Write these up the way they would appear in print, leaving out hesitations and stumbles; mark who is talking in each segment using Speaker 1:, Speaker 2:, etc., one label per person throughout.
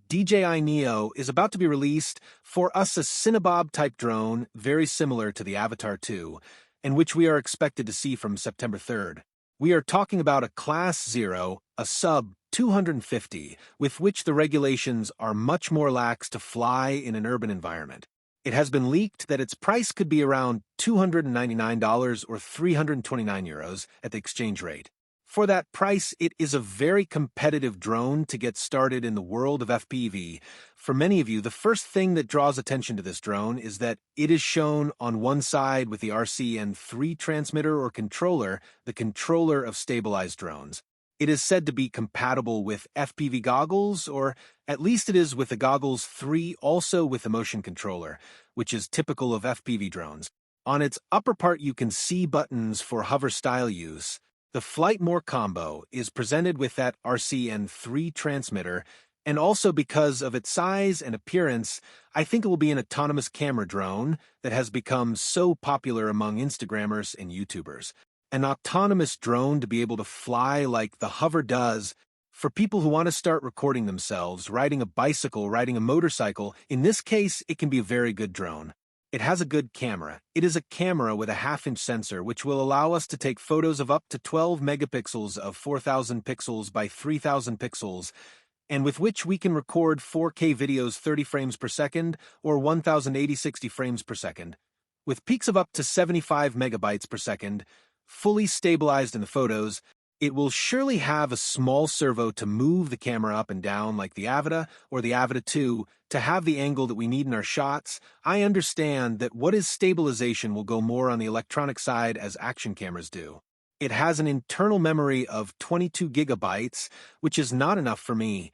Speaker 1: DJI Neo is about to be released for us a Cineboob-type drone very similar to the Avatar 2, and which we are expected to see from September 3rd. We are talking about a Class 0, a sub 250, with which the regulations are much more lax to fly in an urban environment. It has been leaked that its price could be around $299 or €329 at the exchange rate. For that price, it is a very competitive drone to get started in the world of FPV. For many of you, the first thing that draws attention to this drone is that it is shown on one side with the RCN3 transmitter or controller, the controller of stabilized drones. It is said to be compatible with FPV goggles, or at least it is with the Goggles 3 also with a motion controller, which is typical of FPV drones. On its upper part you can see buttons for hover-style use. The Flight More combo is presented with that RCN3 transmitter, and also because of its size and appearance, I think it will be an autonomous camera drone that has become so popular among Instagrammers and YouTubers. An autonomous drone to be able to fly like the Hover does. For people who want to start recording themselves, riding a bicycle, riding a motorcycle, in this case, it can be a very good drone. It has a good camera. It is a camera with a half-inch sensor, which will allow us to take photos of up to 12 megapixels of 4,000 pixels by 3,000 pixels, and with which we can record 4K videos 30 frames per second or 1080-60 frames per second, with peaks of up to 75 megabytes per second, fully stabilized in the photos. It will surely have a small servo to move the camera up and down like the Avata or the Avata 2 to have the angle that we need in our shots. I understand that what is stabilization will go more on the electronic side as action cameras do. It has an internal memory of 22 gigabytes, which is not enough for me,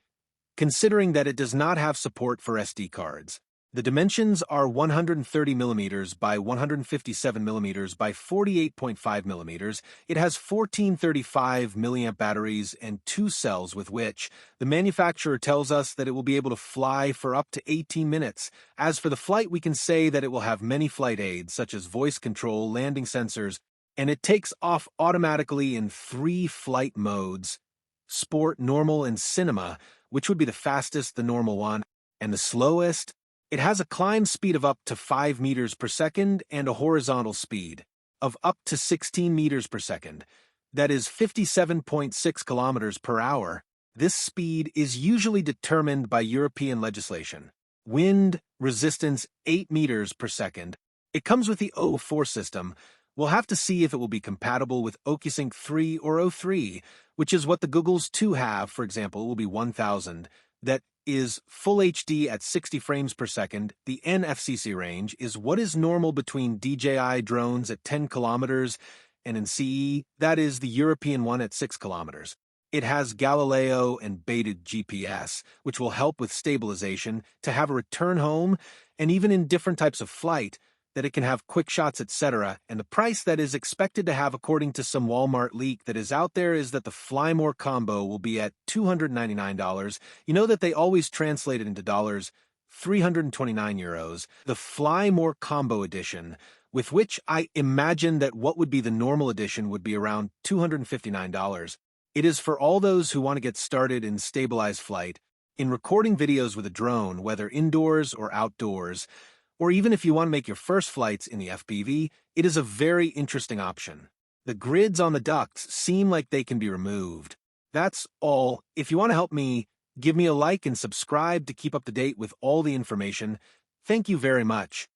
Speaker 1: considering that it does not have support for SD cards. The dimensions are 130 millimeters by 157 millimeters by 48.5 millimeters. It has 1435 milliamp batteries and 2 cells with which the manufacturer tells us that it will be able to fly for up to 18 minutes. As for the flight, we can say that it will have many flight aids such as voice control, landing sensors, and it takes off automatically in 3 flight modes: Sport, Normal, and Cinema, which would be the fastest, the normal one, and the slowest. It has a climb speed of up to 5 meters per second and a horizontal speed of up to 16 meters per second. That is 57.6 kilometers per hour. This speed is usually determined by European legislation. Wind resistance 8 meters per second. It comes with the O4 system. We'll have to see if it will be compatible with OcuSync 3 or O3, which is what the Googles 2 have. For example, it will be 1000. That is full HD at 60 frames per second. The NFCC range is what is normal between DJI drones at 10 kilometers and in CE, that is the European one at 6 kilometers. It has Galileo and baited GPS, which will help with stabilization, to have a return home, and even in different types of flight, that it can have quick shots, etc. And the price that is expected to have, according to some Walmart leak that is out there, is that the Fly More combo will be at $299. You know that they always translate it into dollars, €329. The Fly More combo edition, with which I imagine that what would be the normal edition would be around $259. It is for all those who want to get started in stabilized flight, in recording videos with a drone, whether indoors or outdoors, or even if you want to make your first flights in the FPV, it is a very interesting option. The grids on the ducts seem like they can be removed. That's all. If you want to help me, give me a like and subscribe to keep up to date with all the information. Thank you very much.